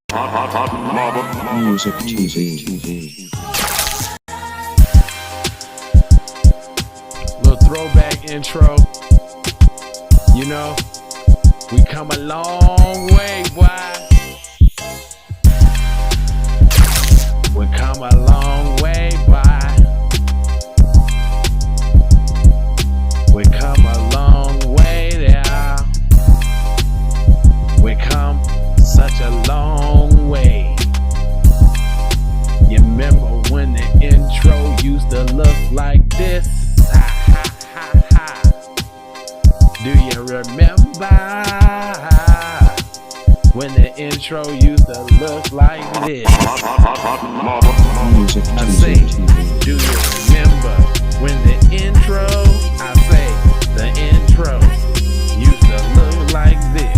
Hotlvamusictv. Little throwback intro. You know, we come a long way, boy. We come a long way, boy. We come a long way there. We come such a long way. You remember when the intro used to look like this? Ha ha ha ha. Do you remember when the intro used to look like this? I say, do you remember when the intro, I say, the intro used to look like this?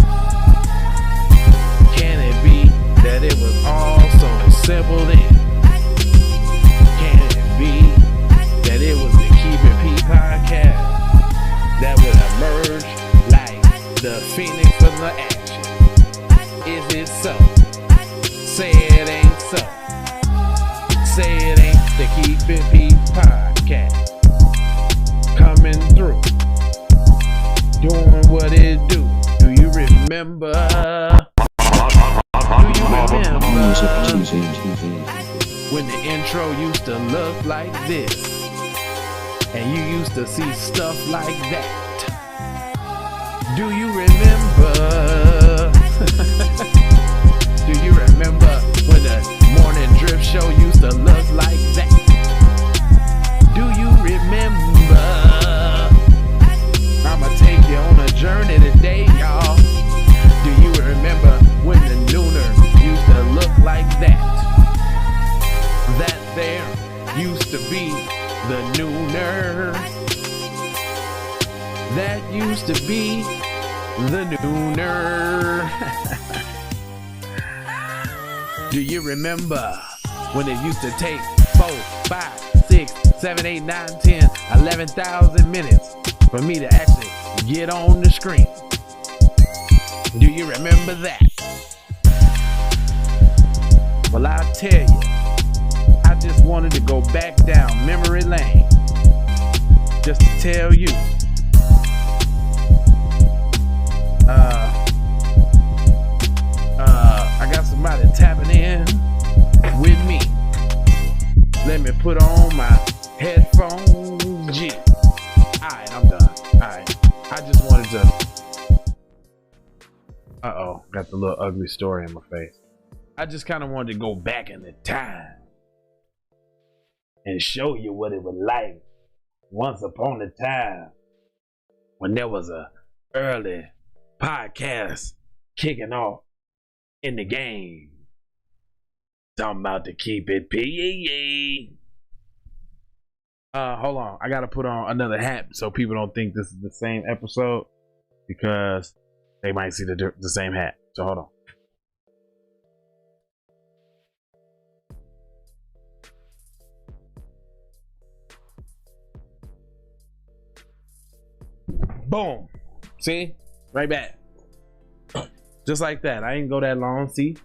Can it be that it was all so simple then? Can it be that it was the Keep It P podcast that would emerge like the phoenix from the action? Is it so? Say it ain't so. Say it ain't the Keep It P podcast coming through, doing what it do. Do you remember? Do you remember when the intro used to look like this, and you used to see stuff like that? Do you remember? Do you remember when the morning drift show used to look like that? Do you remember? I'ma take you on a journey today, y'all. Do you remember when the nooner used to look like that? That there used to be the nooner. That used to be the nooner. Do you remember when it used to take 4, 5, 6, 7, 8, 9, 10, 11,000 minutes for me to actually get on the screen? Do you remember that? Well, I'll tell you, I just wanted to go back down memory lane just to tell you. I got somebody tapping in with me. Let me put on my headphones. G. Alright, I'm done. Alright. I just wanted to. Uh-oh, got the little ugly story in my face. I just kind of wanted to go back in the time and show you what it was like once upon a time when there was a early podcast kicking off in the game. Talking about to Keep It P. Hold on. I gotta put on another hat so people don't think this is the same episode, because they might see the same hat. So hold on. Boom. See? Right back. Just like that. I ain't go that long. See?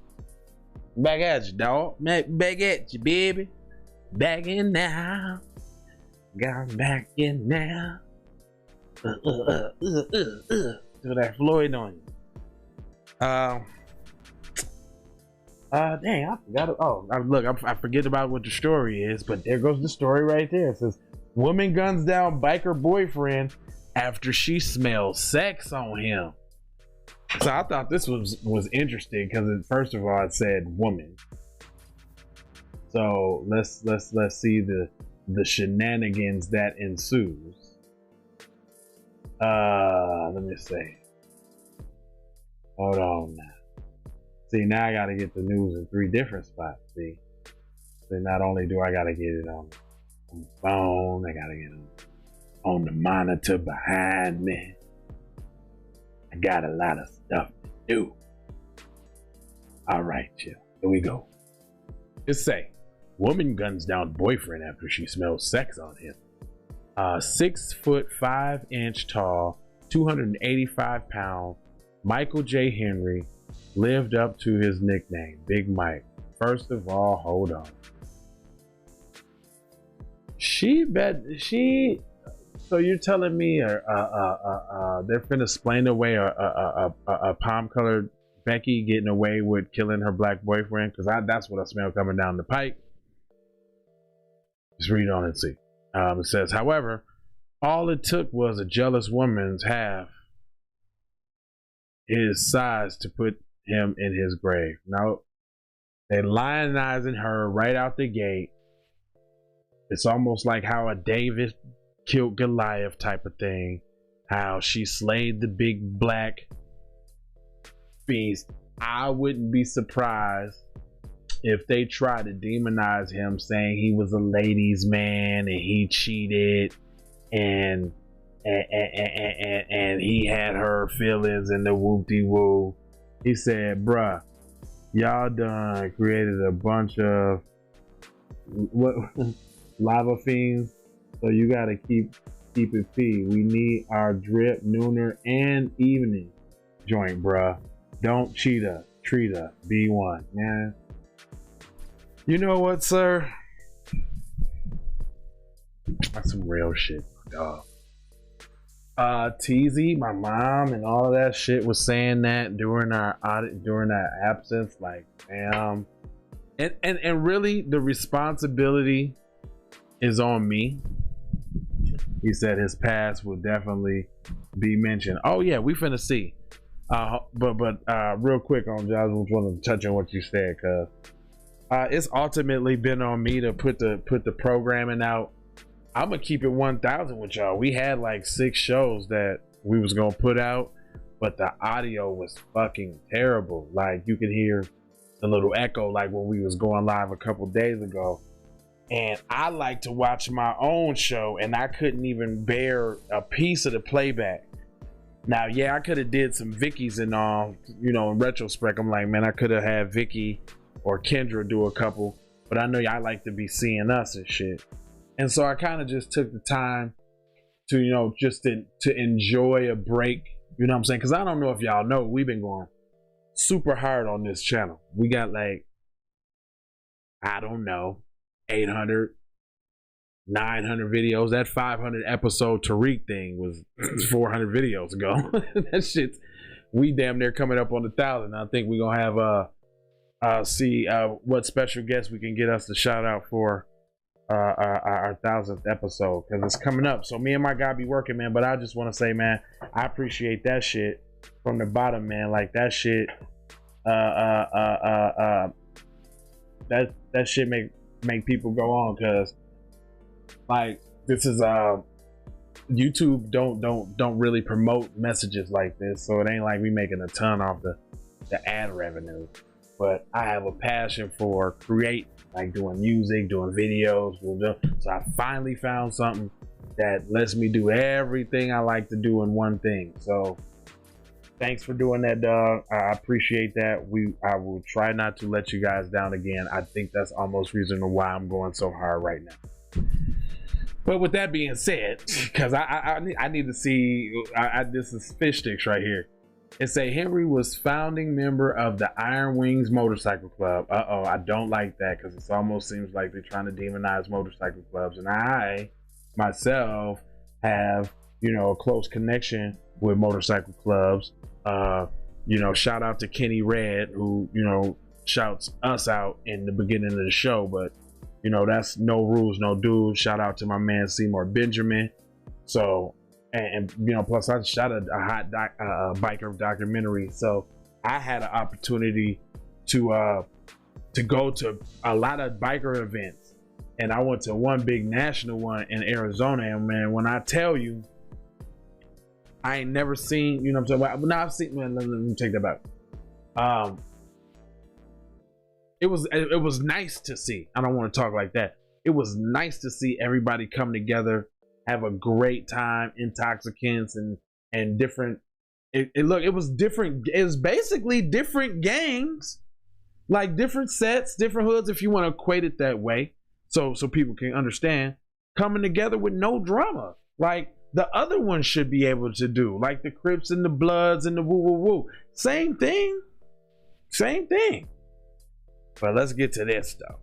Back at you, dog. Back at you, baby. Back in now. Got back in now. Do that Floyd on you. Dang, I forgot. Look, I forget about what the story is, but there goes the story right there. It says, woman guns down biker boyfriend after she smells sex on him. So I thought this was interesting because first of all it said woman. So let's see the shenanigans that ensues. Let me see. Hold on now. See, now I gotta get the news in 3 different spots. See, not only do I gotta get it on the phone, I gotta get it on the monitor behind me. I got a lot of stuff to do. All right, chill. Here we go. Just say, woman guns down boyfriend after she smells sex on him. 6 foot 5 inch tall, 285 pound Michael J. Henry lived up to his nickname, Big Mike. First of all, hold on. So you're telling me they're finna explain away a palm-colored Becky getting away with killing her black boyfriend? Because that's what I smell coming down the pipe. Just read on and see. It says, however, all it took was a jealous woman's half his size to put him in his grave. Now, they're lionizing her right out the gate. It's almost like how a David killed Goliath type of thing. How she slayed the big black beast. I wouldn't be surprised if they try to demonize him, saying he was a ladies' man and he cheated and he had her feelings and the whoop-de-woo. He said, bruh, y'all done created a bunch of what lava fiends, so you gotta keep it P. We need our drip, nooner, and evening joint, bruh. Don't cheat us, treat us, be one, man. You know what, sir? That's some real shit, dog. TZ, my mom, and all of that shit was saying that during our absence. Like, damn. And really, the responsibility is on me. He said his past will definitely be mentioned. Oh yeah, we finna see. But real quick on Josh, I just want to touch on what you said, cause it's ultimately been on me to put the programming out. I'm gonna keep it 1,000 with y'all. We had like 6 shows that we was gonna put out, but the audio was fucking terrible. Like, you could hear the little echo, like when we was going live a couple days ago. And I like to watch my own show, and I couldn't even bear a piece of the playback. Now, yeah, I could have did some Vicky's and all, you know, in retrospect. I'm like, man, I could have had Vicky or Kendra do a couple, but I know y'all like to be seeing us and shit. And so I kind of just took the time to, you know, just to enjoy a break, you know what I'm saying? Because I don't know if y'all know, we've been going super hard on this channel. We got like, I don't know, 800, 900 videos. That 500 episode Tariq thing was 400 videos ago. That shit's, we damn near coming up on 1,000. I think we're gonna have see what special guests we can get us to shout out for our 1,000th episode, because it's coming up. So me and my guy be working, man. But I just want to say, man, I appreciate that shit from the bottom, man. Like, that shit that shit make people go on, because like, this is YouTube don't really promote messages like this, so it ain't like we making a ton off the ad revenue. But I have a passion for create, like doing music, doing videos. So I finally found something that lets me do everything I like to do in one thing. So thanks for doing that, dog. I appreciate that. I will try not to let you guys down again. I think that's almost reason why I'm going so hard right now. But with that being said, because I need to see, this is fish sticks right here. It say Henry was founding member of the Iron Wings Motorcycle Club. I don't like that, because it almost seems like they're trying to demonize motorcycle clubs. And I myself have, you know, a close connection with motorcycle clubs. You know, shout out to Kenny Red, who, you know, shouts us out in the beginning of the show. But, you know, that's no rules, no dues. Shout out to my man Seymour Benjamin. So, and you know, plus I shot a hot biker documentary. So I had an opportunity to go to a lot of biker events, and I went to one big national one in Arizona. And man, when I tell you, I ain't never seen, you know what I'm talking about? Now I've seen, man, let me take that back. It was nice to see. I don't want to talk like that. It was nice to see everybody come together, have a great time, intoxicants and different. It was different. It was basically different gangs, like different sets, different hoods, if you want to equate it that way, so people can understand, coming together with no drama, like the other ones should be able to do, like the Crips and the Bloods and the woo woo woo. Same thing. Same thing. But let's get to this stuff.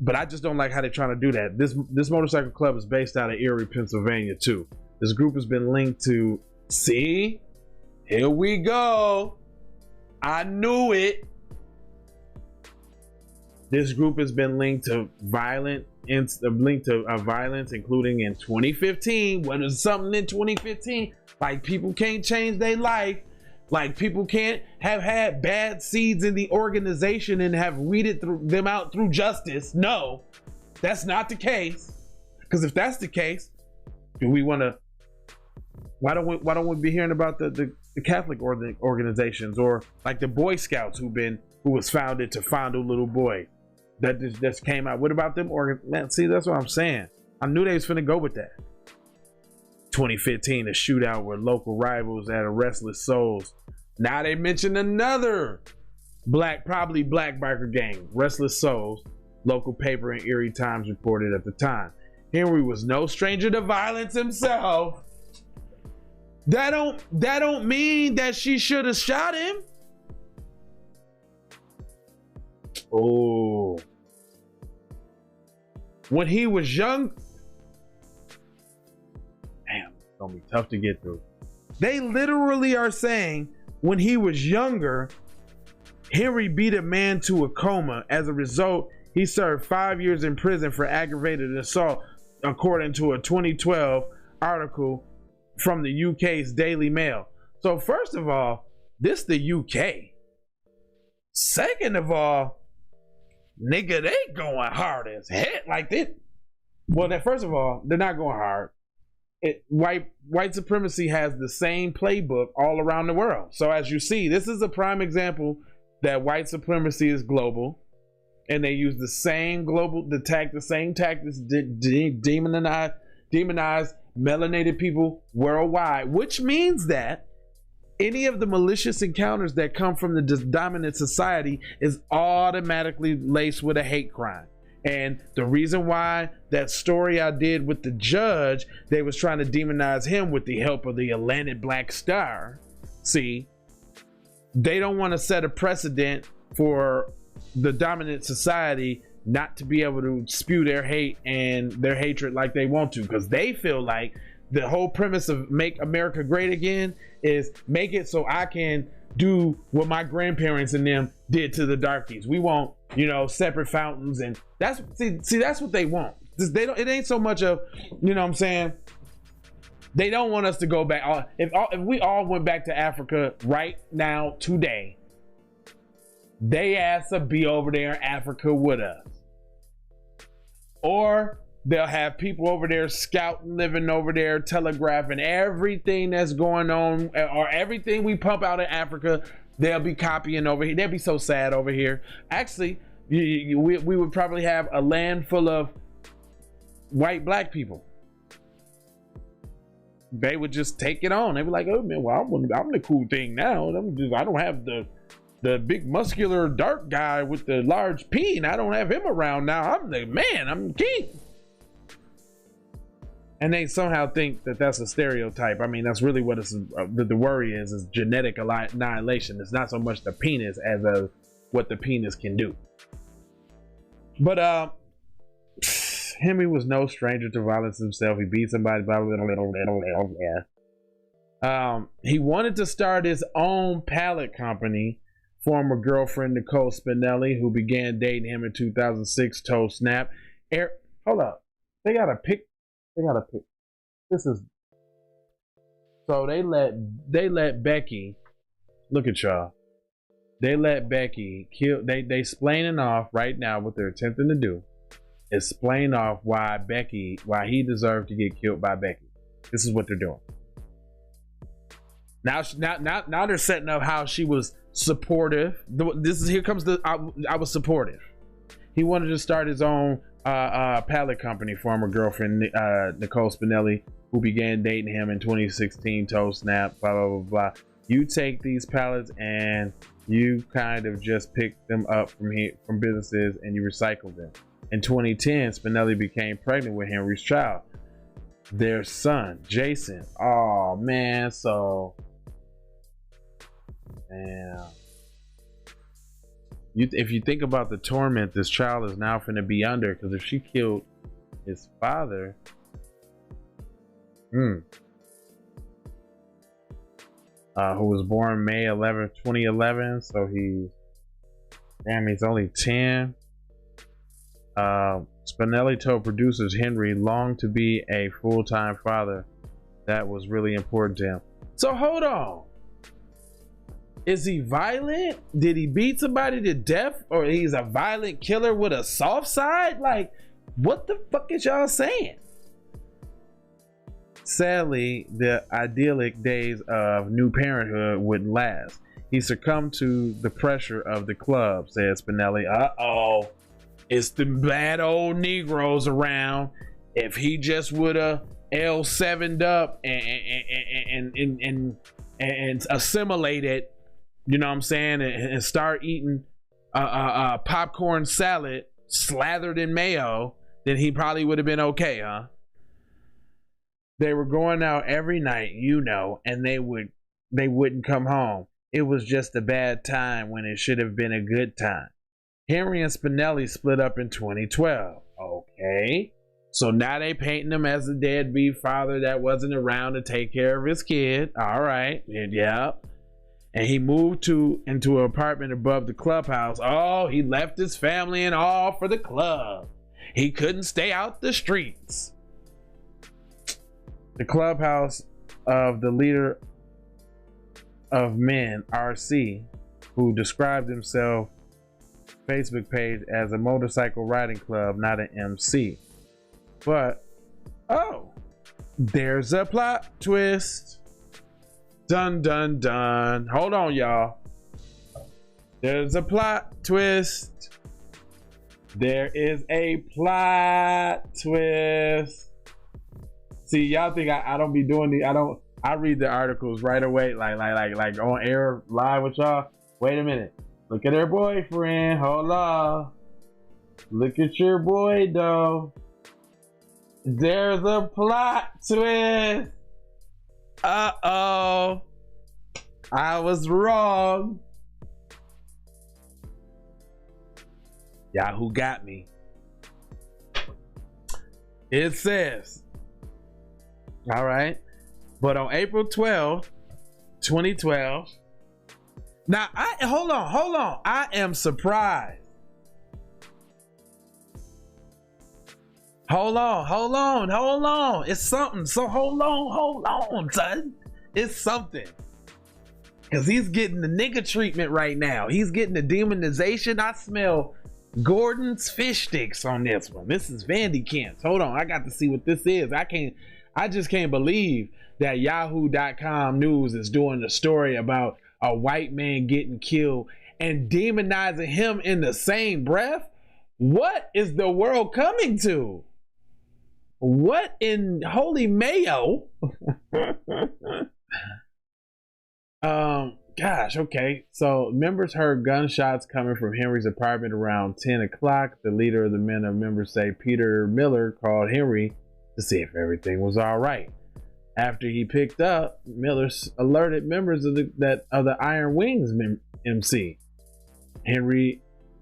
But I just don't like how they're trying to do that. This motorcycle club is based out of Erie, Pennsylvania too. This group has been linked to, see, here we go. I knew it. This group has been linked to violence, including in 2015. What is something in 2015? Like, people can't change their life. Like, people can't have had bad seeds in the organization and have weeded them out through justice. No, that's not the case. Because if that's the case, do we want to? Why don't we be hearing about the Catholic organizations, or like the Boy Scouts who was founded to fondle little boys that just came out? What about them? Man, see, that's what I'm saying. I knew they was finna go with that. 2015, a shootout with local rivals at a Restless Souls. Now they mentioned another probably black biker gang, Restless Souls. Local paper in Erie Times reported at the time. Henry was no stranger to violence himself. That don't mean that she should have shot him. Oh, when he was young. Damn, it's gonna be tough to get through. They literally are saying when he was younger, Henry beat a man to a coma. As a result, he served 5 years in prison for aggravated assault, according to a 2012 article from the UK's Daily Mail. So first of all, this the UK. Second of all, nigga, they going hard as heck. Like this. Well, first of all, they're not going hard. White supremacy has the same playbook all around the world. So as you see, this is a prime example that white supremacy is global, and they use the same tactics demonize melanated people worldwide, which means that any of the malicious encounters that come from the dominant society is automatically laced with a hate crime. And the reason why that story I did with the judge, they was trying to demonize him with the help of the Atlantic Black Star. See, they don't want to set a precedent for the dominant society not to be able to spew their hate and their hatred like they want to, because they feel like the whole premise of Make America Great Again is make it so I can do what my grandparents and them did to the darkies. We want, separate fountains, and that's that's what they want. It ain't so much of, what I'm saying, they don't want us to go back. If we all went back to Africa right now today, they ass to be over there in Africa with us. Or they'll have people over there scouting, living over there, telegraphing everything that's going on, or everything we pump out of Africa, they'll be copying over here. They'll be so sad over here. Actually, we would probably have a land full of white black people. They would just take it on. They'd be like, oh man, well, I'm the cool thing now. I don't have the big muscular dark guy with the large peen. I don't have him around now. I'm the man. I'm king. And they somehow think that that's a stereotype. I mean, that's really what the worry is genetic annihilation. It's not so much the penis as what the penis can do. But Henry was no stranger to violence himself. He beat somebody by a little. He wanted to start his own pallet company. Former girlfriend Nicole Spinelli, who began dating him in 2006, told Snap. Hold up. They got a pic. This is so they let Becky, look at y'all. They let Becky kill. They splaining off right now what they're attempting to do is explain off why he deserved to get killed by Becky. This is what they're doing. Now they're setting up how she was supportive. Here comes I was supportive. He wanted to start his own pallet company. Former girlfriend Nicole Spinelli, who began dating him in 2016, told Snap, blah blah blah blah. You take these pallets and you kind of just pick them up from businesses and you recycle them. In 2010, Spinelli became pregnant with Henry's child, their son Jason. Oh man, so damn. if you think about the torment this child is now finna be under, because if she killed his father, who was born May 11th, 2011, so he's only 10. Spinelli told producers Henry longed to be a full-time father. That was really important to him. So hold on. Is he violent? Did he beat somebody to death? Or he's a violent killer with a soft side? Like, what the fuck is y'all saying? Sadly, the idyllic days of new parenthood wouldn't last. He succumbed to the pressure of the club, said Spinelli. Uh-oh. It's the bad old Negroes around. If he just would have L7'd up and assimilated, you know what I'm saying, and start eating popcorn salad slathered in mayo, then he probably would have been okay, huh? They were going out every night, you know, and they wouldn't come home. It was just a bad time when it should have been a good time. Henry and Spinelli split up in 2012. Okay. So now they painting him as a deadbeat father that wasn't around to take care of his kid. All right. Yeah. And he moved into an apartment above the clubhouse. Oh, he left his family and all for the club. He couldn't stay out the streets. The clubhouse of the leader of men, RC, who described himself Facebook page as a motorcycle riding club, not an MC. But, oh, there's a plot twist. Dun, dun, dun. Hold on, y'all. There's a plot twist. There is a plot twist. See, y'all think I don't be doing I read the articles right away, like on air live with y'all. Wait a minute. Look at her boyfriend. Hold on. Look at your boy, though. There's a plot twist. Uh-oh. I was wrong. Yahoo got me. It says, all right, but on April 12th, 2012, now, hold on. I am surprised. Hold on. It's something. So hold on, son. It's something. Because he's getting the nigga treatment right now. He's getting the demonization. I smell Gordon's fish sticks on this one. This is Vandy Kent's. Hold on. I got to see what this is. I just can't believe that Yahoo.com News is doing a story about a white man getting killed and demonizing him in the same breath. What is the world coming to? What in holy mayo? Gosh, okay. So members heard gunshots coming from Henry's apartment around 10 o'clock. The leader of the men of members say Peter Miller called Henry to see if everything was all right. After he picked up, Miller alerted members of the Iron Wings MC,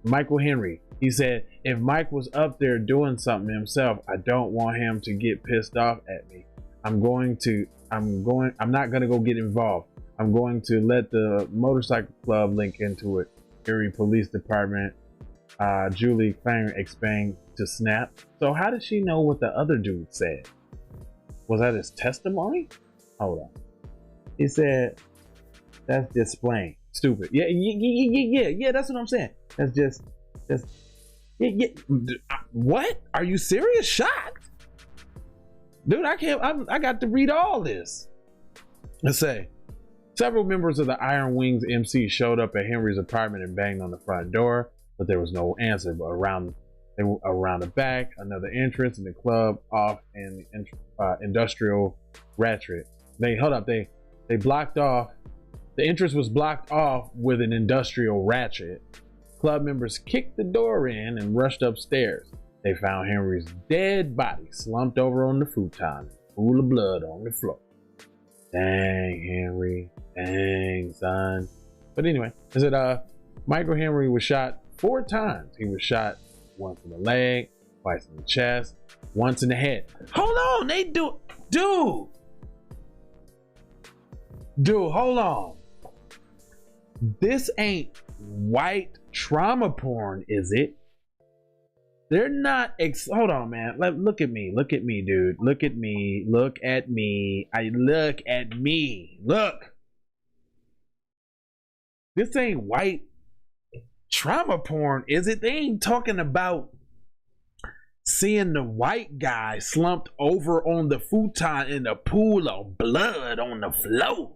Michael Henry. He said, if Mike was up there doing something himself, I don't want him to get pissed off at me. I'm not gonna go get involved. I'm going to let the motorcycle club link into it. Erie Police Department, Julie Klanger explained to Snap. So how did she know what the other dude said? Was that his testimony? Hold on. He said, that's just plain stupid. Yeah, that's what I'm saying. That's just what? Are you serious? Shocked? Dude, I got to read all this. Let's say, several members of the Iron Wings MC showed up at Henry's apartment and banged on the front door, but there was no answer. But around the back, another entrance, and the club off in industrial ratchet. They blocked off. The entrance was blocked off with an industrial ratchet. Club members kicked the door in and rushed upstairs. They found Henry's dead body slumped over on the futon, a pool of blood on the floor. Dang, Henry. Dang, son. But anyway, Michael Henry was shot 4 times. He was shot once in the leg, twice in the chest, once in the head. Hold on, dude, hold on. This ain't white trauma porn, is it? They're not hold on, man. Look at me, dude. Look at me. Look. This ain't white trauma porn, is it? They ain't talking about seeing the white guy slumped over on the futon in a pool of blood on the floor.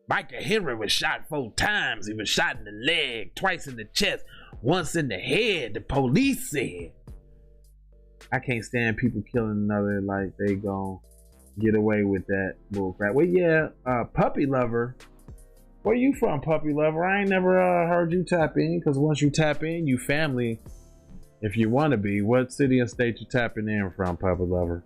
Michael Henry was shot 4 times. He was shot in the leg, twice in the chest, once in the head, the police said. I can't stand people killing another like they gon' get away with that bullcrap. Well, yeah, Puppy Lover. Where you from, Puppy Lover? I ain't never heard you tap in, because once you tap in, you family if you want to be. What city and state you tapping in from, Puppy Lover?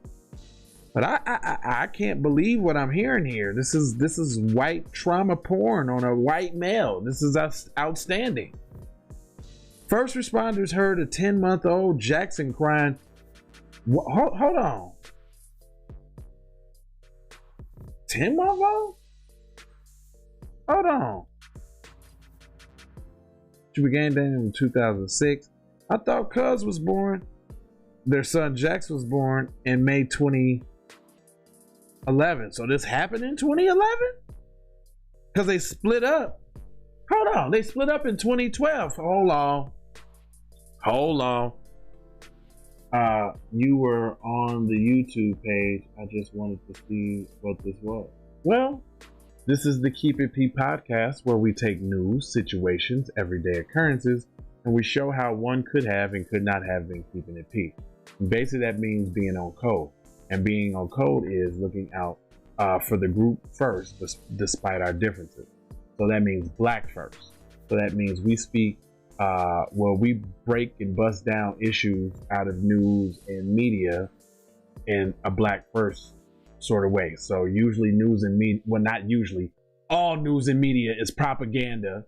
But I can't believe what I'm hearing here. This is white trauma porn on a white male. This is outstanding. First responders heard a 10-month-old Jackson crying. Hold on. 10-month-old? Hold on. She began dating in 2006. I thought Cuz was born. Their son Jax was born in May 2011. So this happened in 2011? Because they split up. Hold on. They split up in 2012. Hold on. You were on the YouTube page. I just wanted to see what this was. Well, this is the Keep It P podcast, where we take news, situations, everyday occurrences, and we show how one could have and could not have been keeping it P. Basically, that means being on code. And being on code is looking out for the group first, despite our differences. So that means black first. So that means we speak, we break and bust down issues out of news and media in a black first sort of way. So usually news and media, well, not usually, all news and media is propaganda.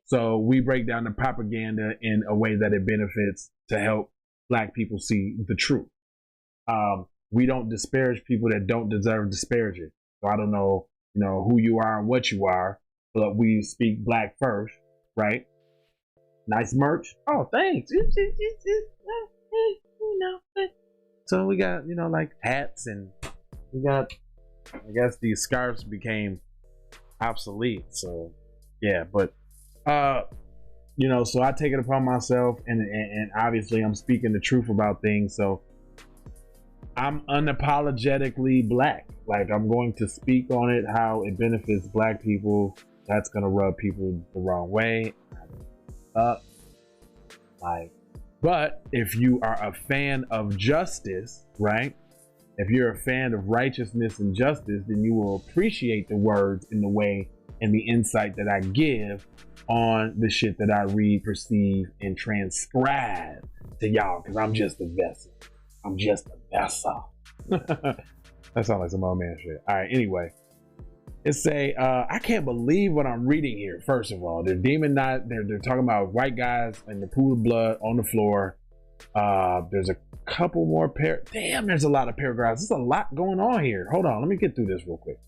So we break down the propaganda in a way that it benefits to help black people see the truth. We don't disparage people that don't deserve disparaging. So I don't know, who you are and what you are, but we speak black first, right? Nice merch. Oh, thanks. So we got, like hats, and we got, I guess these scarves became obsolete. So yeah, but so I take it upon myself, and obviously I'm speaking the truth about things. So I'm unapologetically black. Like, I'm going to speak on it, how it benefits black people. That's gonna rub people the wrong way. But if you are a fan of justice, right? If you're a fan of righteousness and justice, then you will appreciate the words in the way and the insight that I give on the shit that I read, perceive, and transcribe to y'all, because I'm just a vessel. That sounds like some old man shit. All right, anyway. It's I can't believe what I'm reading here. First of all, they're talking about white guys in the pool of blood on the floor. There's a couple more there's a lot of paragraphs. There's a lot going on here. Hold on, let me get through this real quick.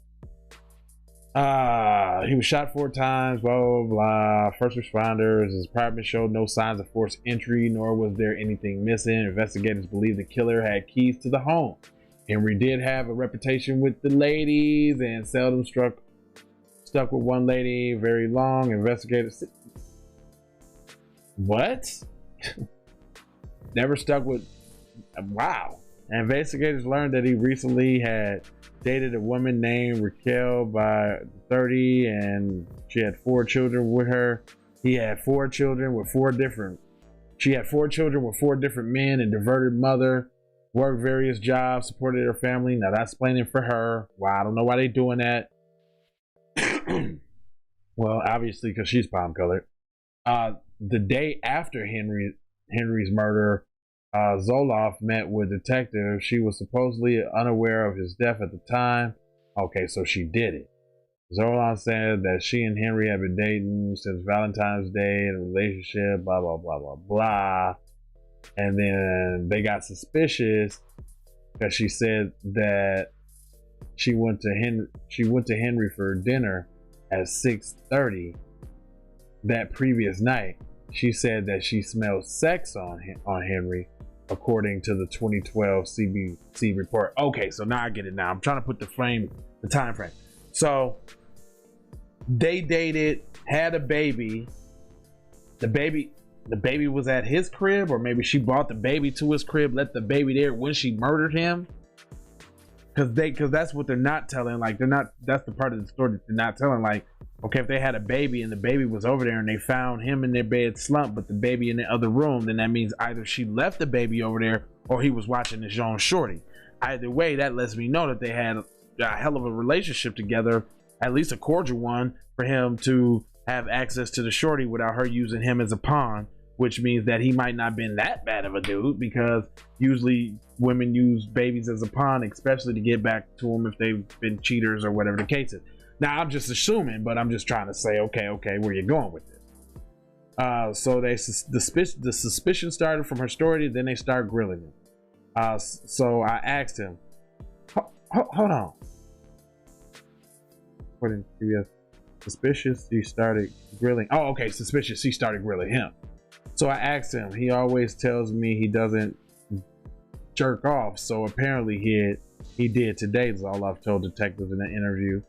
He was shot 4 times, blah, blah, blah. First responders, his apartment showed no signs of forced entry, nor was there anything missing. Investigators believe the killer had keys to the home. Henry did have a reputation with the ladies and seldom stuck with one lady very long. Investigators, what? Never stuck with, wow. Investigators learned that he recently had dated a woman named Raquel by 30, and she had 4 children with her. He had 4 children with 4 different, she had 4 children with 4 different men, and diverted mother, worked various jobs, supported her family. Now that's explaining for her. Wow, I don't know why they doing that. Well, obviously because she's palm colored. The day after Henry's murder, Zoloff met with detectives. She was supposedly unaware of his death at the time. Okay, so she did it. Zola said that she and Henry have been dating since Valentine's Day in a relationship, blah, blah, blah, blah, blah. And then they got suspicious because she said that she went to Henry for dinner at 6:30 that previous night. She said that she smelled sex on Henry, according to the 2012 CBC report. Okay, so now I get it. Now I'm trying to put the time frame. So they dated, had a baby. The baby was at his crib, or maybe she brought the baby to his crib, left the baby there when she murdered him. Because that's what they're not telling. Like, that's the part of the story that they're not telling. Like, okay, if they had a baby and the baby was over there and they found him in their bed slumped, but the baby in the other room, then that means either she left the baby over there or he was watching his own shorty. Either way, that lets me know that they had a hell of a relationship together, at least a cordial one, for him to have access to the shorty without her using him as a pawn, which means that he might not have been that bad of a dude, because usually women use babies as a pawn, especially to get back to them if they've been cheaters or whatever the case is. Now, I'm just assuming, but I'm just trying to say, okay, where you going with this? So the suspicion started from her story, then they start grilling him. So I asked him, hold on. According to CBS, suspicious, he started grilling. Oh, okay, suspicious, he started grilling him. So I asked him, he always tells me he doesn't jerk off, so apparently he did today, Zoloff told detectives in an interview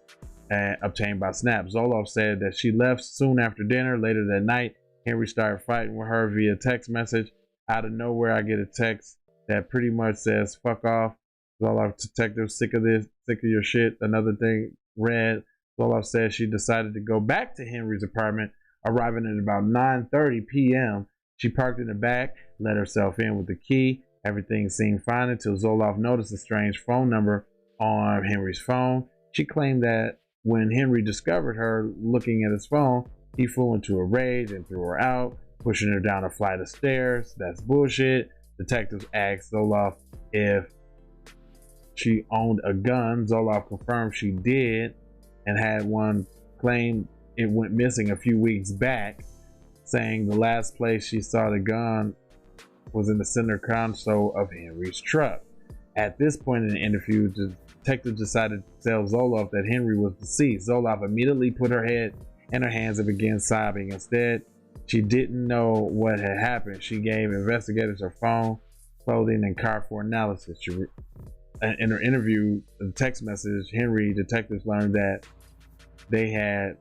obtained by Snap. Zoloff said that she left soon after dinner. Later that night, Henry started fighting with her via text message. Out of nowhere, I get a text that pretty much says, "Fuck off." Zoloff detective, sick of this, sick of your shit. Another thing read, Zoloff said she decided to go back to Henry's apartment, arriving at about 9:30 p.m. She parked in the back, let herself in with the key. Everything seemed fine until Zoloff noticed a strange phone number on Henry's phone. She claimed that when Henry discovered her looking at his phone, he flew into a rage and threw her out, pushing her down a flight of stairs. That's bullshit. Detectives asked Zoloff if she owned a gun. Zoloff confirmed she did and had one, claimed it went missing a few weeks back, saying the last place she saw the gun was in the center console of Henry's truck. At this point in the interview, the detective decided to tell Zoloff that Henry was deceased. Zoloff immediately put her head in her hands and began sobbing. Instead, she didn't know what had happened. She gave investigators her phone, clothing, and car for analysis. In her interview, the text message, Henry detectives learned that they had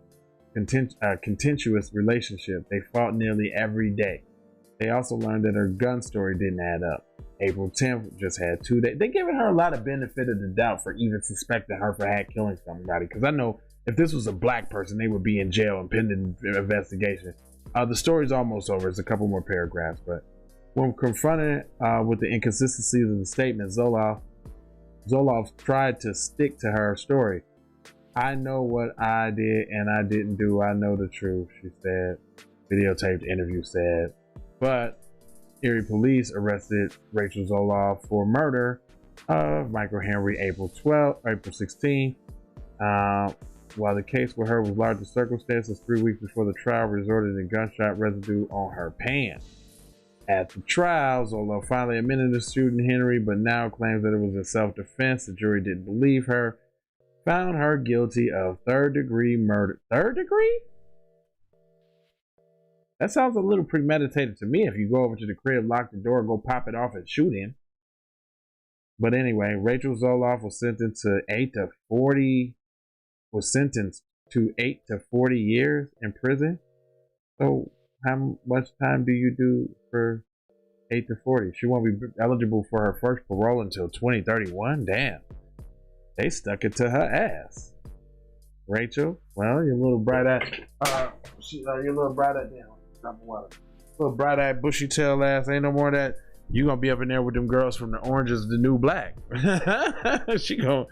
a contentious relationship. They fought nearly every day. They also learned that her gun story didn't add up. April 10th just had 2 days. They're giving her a lot of benefit of the doubt for even suspecting her for killing somebody. Because I know if this was a black person, they would be in jail and pending investigation. The story's almost over. It's a couple more paragraphs. But when confronted with the inconsistencies of the statement, Zoloff tried to stick to her story. "I know what I did and I didn't do. I know the truth," she said. Videotaped interview said. But Erie police arrested Rachel Zoloff for murder of Michael Henry April 16. While the case with her was largely circumstances, 3 weeks before the trial resorted to gunshot residue on her pants. At the trial, Zoloff finally admitted to shooting Henry, but now claims that it was in self-defense. The jury didn't believe her, found her guilty of third-degree murder. Third degree? That sounds a little premeditated to me. If you go over to the crib, lock the door, go pop it off and shoot him. But anyway, Rachel Zoloff was sentenced to 8 to 40 years in prison. So how much time do you do for 8 to 40? She won't be eligible for her first parole until 2031. Damn. They stuck it to her ass. Rachel, well, your little bright-eyed, your little bright-eyed, damn, little bright-eyed, bushy-tailed ass, ain't no more of that. You gonna be up in there with them girls from the Orange is the New Black. she gonna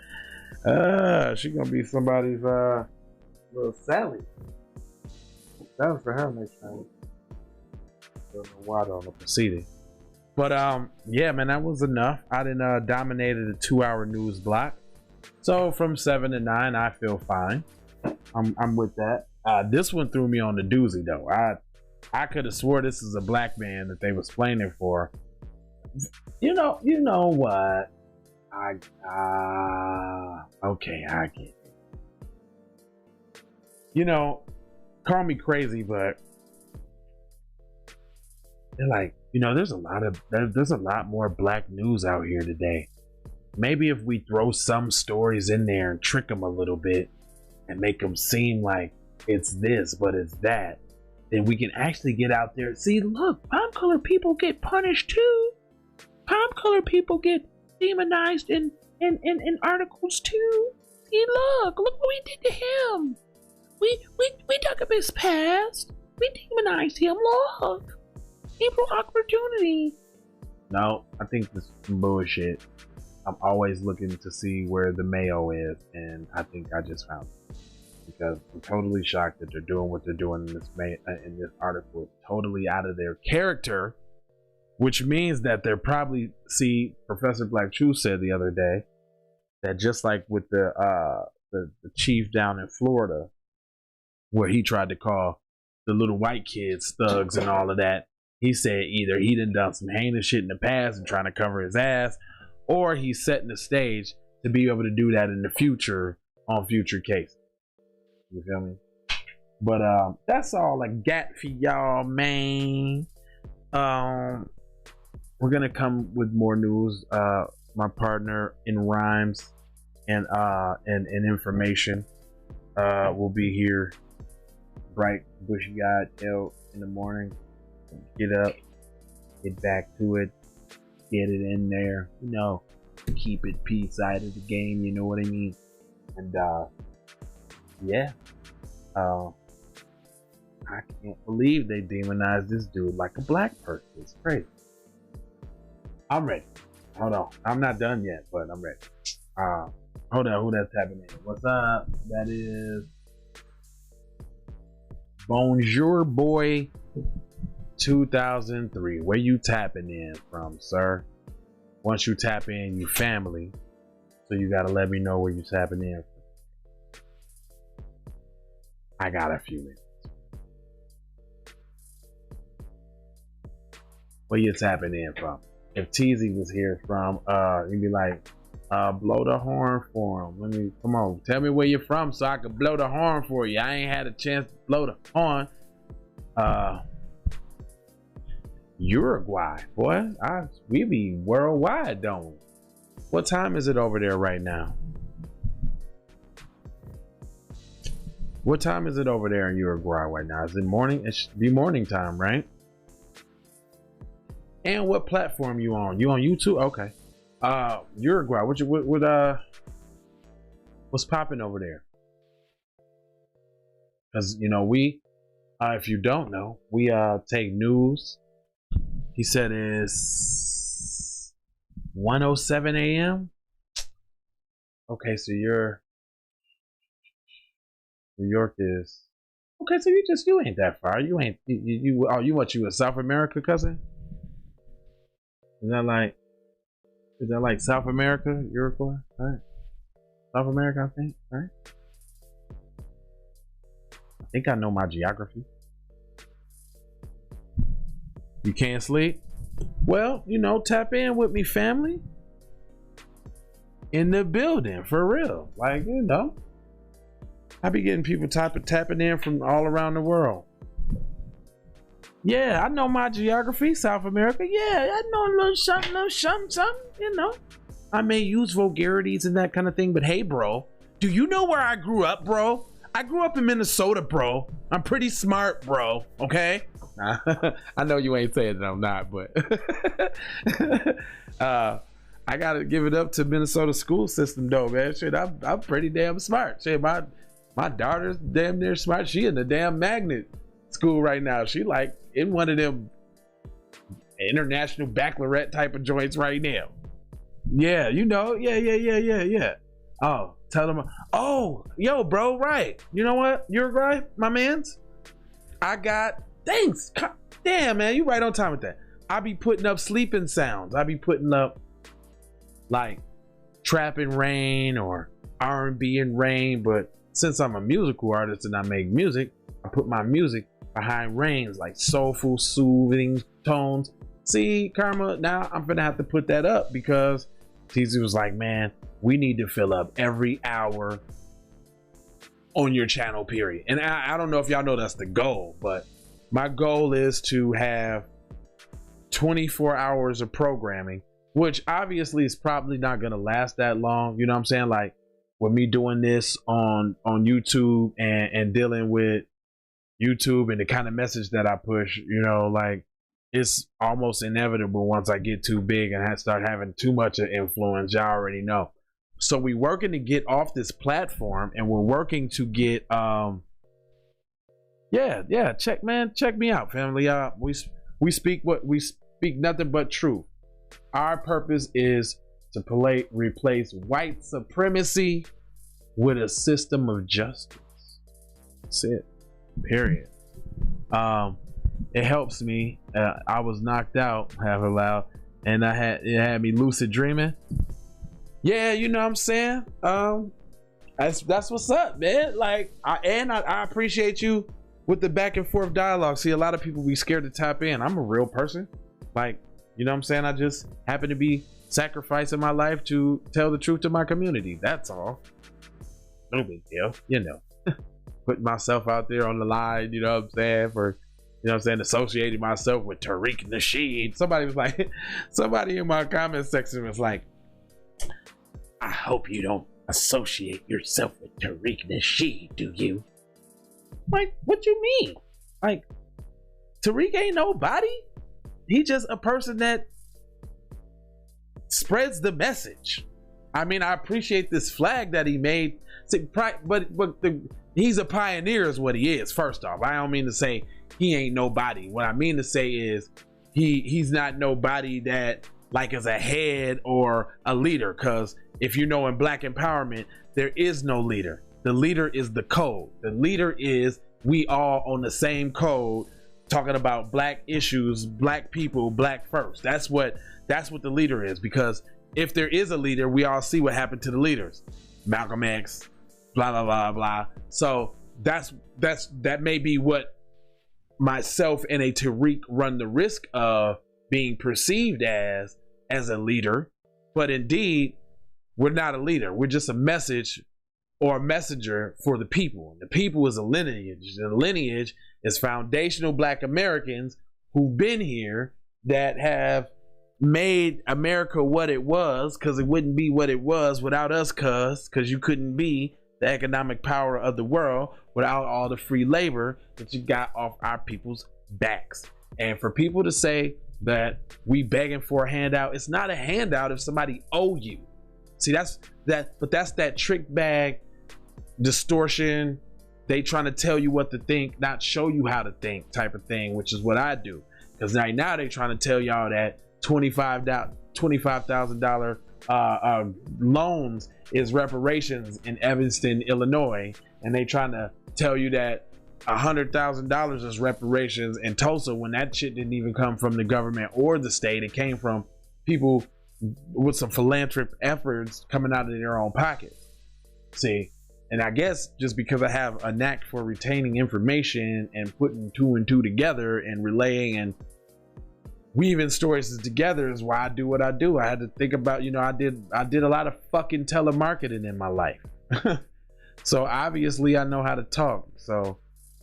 be somebody's little Sally. That was for her next time. Don't know why on the proceeding. But yeah, man, that was enough. I dominated a 2-hour news block. So from 7 to 9, I feel fine. I'm with that. This one threw me on the doozy though. I could have swore this is a black man that they was playing it for. You know what? Okay, I get it. You know, call me crazy, but they're like, you know, there's a lot more black news out here today. Maybe if we throw some stories in there and trick them a little bit and make them seem like it's this, but it's that, then we can actually get out there. See, look, palm color people get punished too. Palm color people get demonized in articles too. See, look what we did to him. We took up his past. We demonized him. Look, equal opportunity. No, I think this is some bullshit. I'm always looking to see where the mayo is, and I think I just found it. Because I'm totally shocked that they're doing what they're doing in this article. It's totally out of their character, which means that they're probably, see, Professor Black True said the other day that just like with the chief down in Florida, where he tried to call the little white kids thugs and all of that, he said either he done some heinous shit in the past and trying to cover his ass, or he's setting the stage to be able to do that in the future on future cases. You feel me? But that's all I got for y'all, man. We're gonna come with more news. My partner in rhymes and information will be here bright, bushy-eyed till in the morning. Get up, get back to it, get it in there, you know, keep it P-side of the game, you know what I mean? And yeah, I can't believe they demonized this dude like a black person. It's crazy. I'm ready. Hold on, I'm not done yet, but I'm ready. Hold on, who that's tapping in? What's up? That is Bonjour Boy 2003. Where you tapping in from, sir? Once you tap in, you family, so you gotta let me know where you tapping in from. I got a few minutes. Where you tapping in from? If Teasy was here from, you'd be like, blow the horn for him. Let me, come on, tell me where you're from so I can blow the horn for you. I ain't had a chance to blow the horn. Uruguay, boy, we be worldwide, don't we? What time is it over there right now? What time is it over there in Uruguay right now? Is it morning? It should be morning time, right? And what platform you on? You on YouTube? Okay. Uruguay, what's popping over there? Because, you know, we, if you don't know, we take news. He said it's 1:07 a.m. Okay, so New York is okay. So you ain't that far. You ain't you in South America, cousin? Is that like South America, Uruguay? All right, South America, I think. All right. I think I know my geography. You can't sleep? Well, you know, tap in with me, family. In the building, for real. Like, you know, I be getting people tapping in from all around the world. Yeah, I know my geography, South America. Yeah, I know a little something, you know. I may use vulgarities and that kind of thing, but hey, bro, do you know where I grew up, bro? I grew up in Minnesota, bro. I'm pretty smart, bro, okay? I know you ain't saying that I'm not, but I gotta give it up to Minnesota school system though, man. Shit, I'm pretty damn smart. Shit, my daughter's damn near smart. She in the damn magnet school right now. She like in one of them international baccalaureate type of joints right now. Yeah, you know, yeah. Oh, tell them. Oh, yo, bro, right? You know what? You're right, my man's. I got. Thanks. Damn, man, you right on time with that. I be putting up sleeping sounds. I be putting up like trap and rain or R&B and rain, but since I'm a musical artist and I make music, I put my music behind reins like soulful, soothing tones. See, Karma, now I'm gonna have to put that up because TZ was like, man, we need to fill up every hour on your channel, period. And I don't know if y'all know that's the goal, but my goal is to have 24 hours of programming, which obviously is probably not gonna last that long. You know what I'm saying? Like with me doing this on YouTube and dealing with YouTube and the kind of message that I push, you know, like it's almost inevitable once I get too big and start having too much of influence. Y'all already know. So we working to get off this platform, and we're working to get check me out, family. We speak nothing but truth. Our purpose is to replace white supremacy with a system of justice. That's it. Period. It helps me. I was knocked out, half aloud, and it had me lucid dreaming. Yeah, you know what I'm saying? That's what's up, man. Like, I appreciate you with the back and forth dialogue. See, a lot of people be scared to tap in. I'm a real person. Like, you know what I'm saying? I just happen to be sacrificing my life to tell the truth to my community. That's all. No big deal, you know. Putting myself out there on the line, you know what I'm saying? For, you know what I'm saying, associating myself with Tariq Nasheed. Somebody was like, somebody in my comment section was like, I hope you don't associate yourself with Tariq Nasheed, do you? Like, what you mean? Like, Tariq ain't nobody. He just a person that spreads the message. I mean, I appreciate this flag that he made, but he's a pioneer is what he is. First off, I don't mean to say he ain't nobody. What I mean to say is he's not nobody that like is a head or a leader, because if you know in Black empowerment, there is no leader. The leader is the code. The leader is we all on the same code talking about Black issues, Black people, Black first. That's what the leader is, because if there is a leader, we all see what happened to the leaders. Malcolm X, blah blah blah blah. So that may be what myself and a Tariq run the risk of being perceived as a leader, but indeed we're not a leader. We're just a message or a messenger for the people. The people is a lineage. The lineage is foundational Black Americans who've been here that have made America what it was, because it wouldn't be what it was without us, because you couldn't be the economic power of the world without all the free labor that you got off our people's backs. And for people to say that we begging for a handout, it's not a handout if somebody owe you. See, that's that trick bag distortion. They trying to tell you what to think, not show you how to think type of thing, which is what I do. Because right now they trying to tell y'all that $25,000 loans is reparations in Evanston, Illinois, and they trying to tell you that $100,000 is reparations in Tulsa, when that shit didn't even come from the government or the state. It came from people with some philanthropic efforts coming out of their own pocket. See, and I guess just because I have a knack for retaining information and putting two and two together and relaying and weaving stories together is why I do what I do. I had to think about, you know, I did a lot of fucking telemarketing in my life. So obviously I know how to talk. So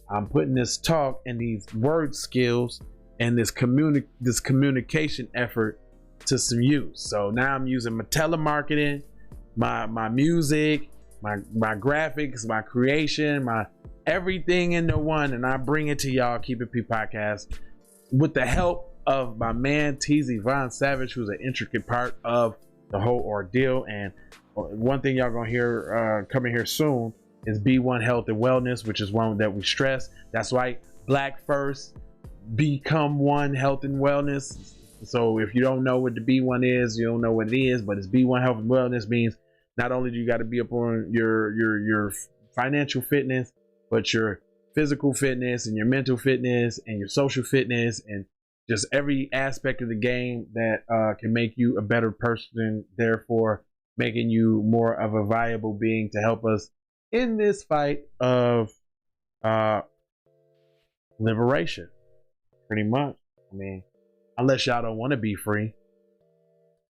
I'm putting this talk and these word skills and this communication effort to some use. So now I'm using my telemarketing, my music, my graphics, my creation, my everything into one, and I bring it to y'all. Keep It P podcast with the help of my man TZ Von Savage, who's an intricate part of the whole ordeal. And one thing y'all gonna hear coming here soon is B1 Health and Wellness, which is one that we stress. That's right, Black first, become one health and wellness. So if you don't know what the B1 is, you don't know what it is, but it's B1 Health and Wellness means not only do you got to be up on your financial fitness, but your physical fitness and your mental fitness and your social fitness and just every aspect of the game that can make you a better person, therefore making you more of a viable being to help us in this fight of liberation, pretty much. I mean, unless y'all don't want to be free,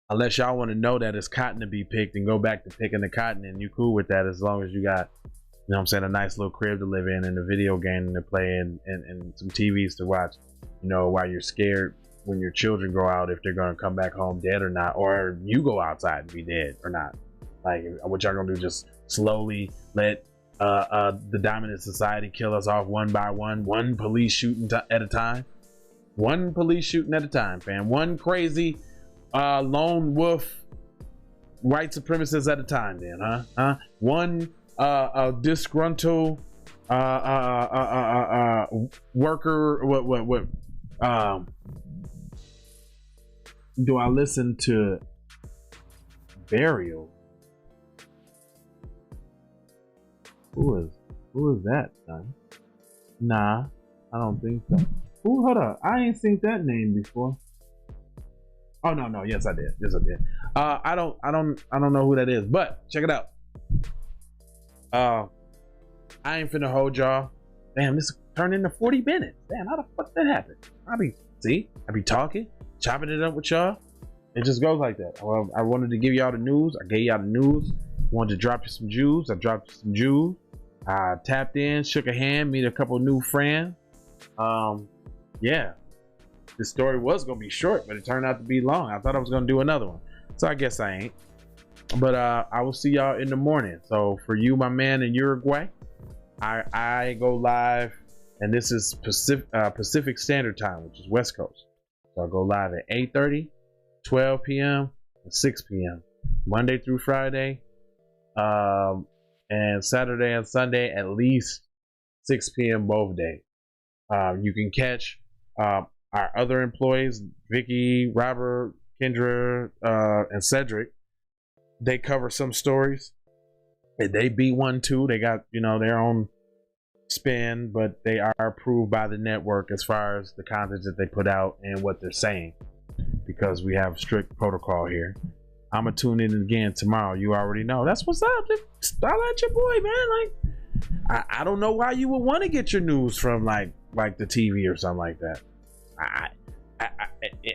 unless y'all want to know that it's cotton to be picked and go back to picking the cotton, and you cool with that as long as you got, you know what I'm saying, a nice little crib to live in and a video game to play and some TVs to watch, you know, while you're scared when your children go out if they're going to come back home dead or not, or you go outside and be dead or not. Like, what y'all gonna do, just slowly let the dominant society kill us off one by one police shooting at a time? One police shooting at a time, fam. One crazy lone wolf white supremacist at a time, then, huh? One disgruntled worker. What do I listen to? Burial. Who is that, son? Nah, I don't think so. Ooh, hold up. I ain't seen that name before. Oh no, yes I did. I don't know who that is, but check it out. I ain't finna hold y'all. Damn, this turned into 40 minutes. Damn, how the fuck that happened? I be talking, chopping it up with y'all. It just goes like that. Well, I wanted to give y'all the news. I gave y'all the news. Wanted to drop you some Jews. I dropped you some Jews. I tapped in, shook a hand, meet a couple new friends. Yeah, this story was gonna be short, but it turned out to be long. I thought I was gonna do another one, so I guess I ain't. But I will see y'all in the morning. So for you, my man in Uruguay, I go live, and this is Pacific Standard Time, which is West Coast. So I go live at 8:30, 12 p.m., and 6 p.m. Monday through Friday, and Saturday and Sunday at least 6 p.m. both days. You can catch our other employees, Vicky, Robert, Kendra, and Cedric. They cover some stories. They be one too. They got, you know, their own spin, but they are approved by the network as far as the content that they put out and what they're saying, because we have strict protocol here. I'm gonna tune in again tomorrow. You already know. That's what's up. Just holla at your boy, man. Like, I don't know why you would want to get your news from like the TV or something like that. I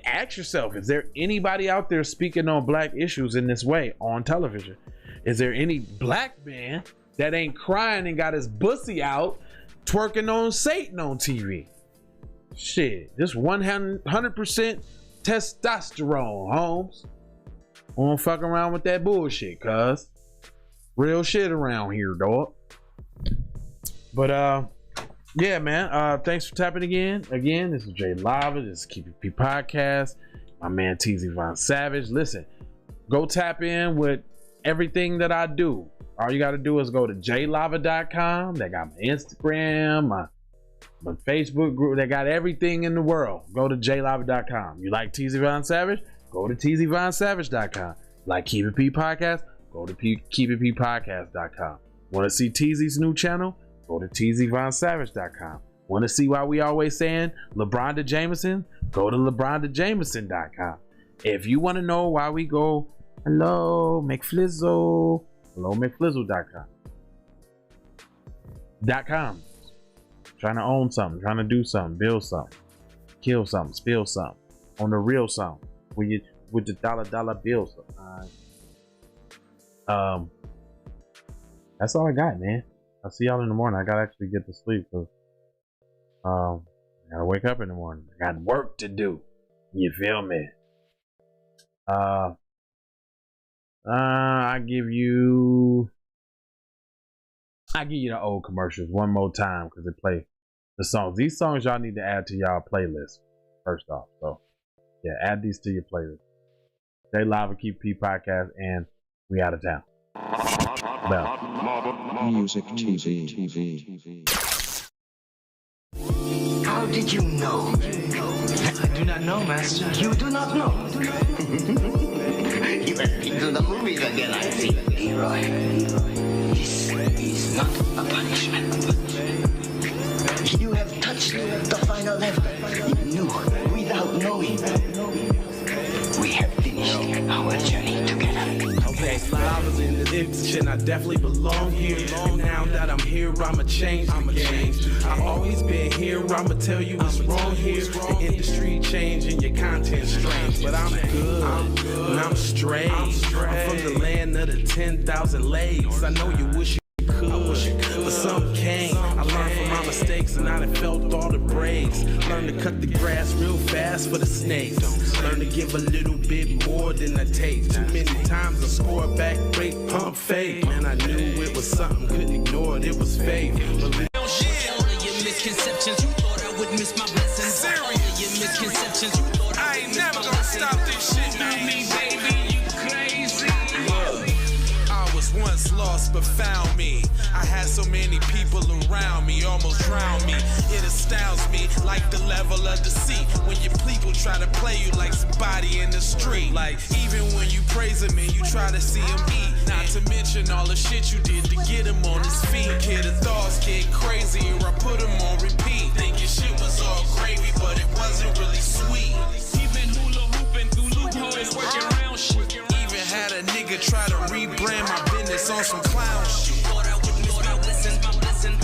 ask yourself, is there anybody out there speaking on black issues in this way on television? Is there any black man that ain't crying and got his bussy out twerking on Satan on TV? Shit, just 100% testosterone, Holmes. Won't fuck around with that bullshit, cuz real shit around here, dog. But yeah, man, thanks for tapping again. This is Jay Lava. This is KPP Podcast. My man TZ Von Savage. Listen, go tap in with everything that I do. All you got to do is go to jlava.com. They got my Instagram, my Facebook group. They got everything in the world. Go to jlava.com. You like TZ Von Savage? Go to tzvonsavage.com. Like KPP Podcast? Go to keepitppodcast.com. Want to see TZ's new channel? Go to tzvonsavage.com. Want to see why we always saying LeBron to Jameson? Go to lebrontojameson.com. If you want to know why we go hello McFlizzle, hello McFlizzle.com. Trying to own something, trying to do something, build something, kill something, spill something on the real something with the dollar bills. That's all I got, man. I'll see y'all in the morning. I gotta actually get to sleep because I gotta wake up in the morning. I got work to do. You feel me? I give you the old commercials one more time because they play the songs. These songs y'all need to add to y'all playlist first off. So yeah, add these to your playlist. Stay live and keep P Podcast, and we out of town. Music TV. How did you know? I do not know, Master. You do not know? You have been to the movies again, I see. Leroy, this is not a punishment. You have touched the final level. You knew without knowing. We have finished our journey together. Okay, Lava's in this intention. I definitely belong here. And now that I'm here, I'ma change the game. I always been here, I'ma tell you what's wrong here. The industry changing, your content strange. But I'm good, and I'm straight. I'm from the land of the 10,000 legs. I know you wish you could, but some can't. I learned from my mistakes and I done felt all the breaks. Learn to cut the grass real fast for the snakes. Learn to give a little bit more than I take. Too many times I score back, break, pump, fake. Man, I knew it was something, couldn't ignore it, it was faith. Misconceptions, you thought I would miss my blessings. Serious. Misconceptions, you thought I ain't never gonna stop this shit, man. Me, baby, you crazy. Look, I was once lost but found me. I had so many people around me, almost drowned me. It astounds me like the level of deceit when your people try to play you like somebody in the street. Like even when you praise him and you try to see him eat. Not to mention all the shit you did to get him on his feet. Kid, the thoughts get crazier. I put him on repeat. Thinking shit was all gravy, but it wasn't really sweet. Even hula hooping through loopholes, working around shit. Even had a nigga try to rebrand my business on some clown shit. Thought I would miss my blessings, my blessing.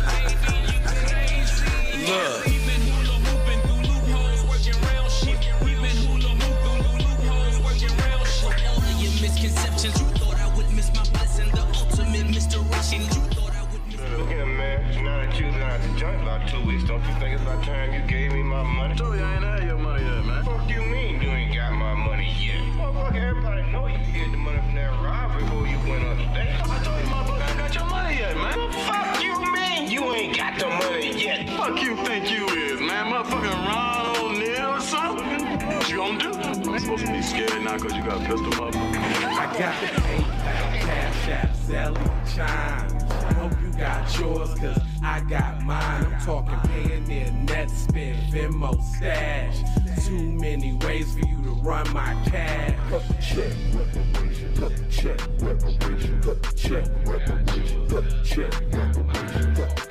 Baby, you crazy. Look. Even hula hooping through loopholes, working around shit. Even hula hooping through loopholes, working around shit. All of your misconceptions, you thought I would miss my blessing. The ultimate misdirection, you thought I would miss. Look here, man. Now that you've been out the joint about 2 weeks, don't you think it's about time you gave me my money? told you I ain't had your money yet, man. Fuck you mean you ain't got my money yet? Motherfucker, everybody know you get the money from that robbery before you went upstate. I told you, motherfucker, I ain't got your money yet, man. Fuck you mean you ain't got the money yet? Fuck you think you is, man. Motherfucking Ron O'Neal or something? What you gonna do? I ain't supposed to be scared now because you got a pistol, motherfucker. I got PayPal, Cash App, Zelle, Chime. I hope you got yours, cause I got mine. I'm talking Payoneer, Net Spend, Venmo, Stash. Too many ways for you to run my cash. Check, reparation, check, reparation, check, reparation, check, reparation, check,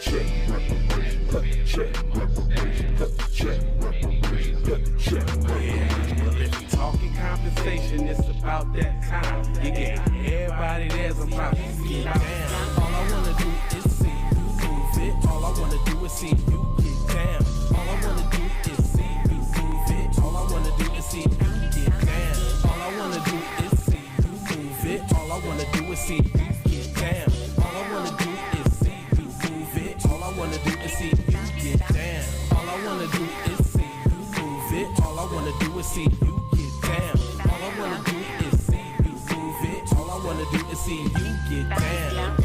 reparation, check, reparation, check, reparation, check. Yeah, well if you talking compensation, it's about that time. You get everybody there's about to get down. All I wanna do is see you move it. All I wanna do is see you get down. All I wanna do is see you move it. All I wanna do is see you get down. All I wanna do is see you move it. All I wanna do is see you get down. All I wanna do is see you move it. All I wanna do is see you get down. All I wanna do is see you move it. All I wanna do is see you get down. All I wanna do is see you move it. All I wanna do is see you get down.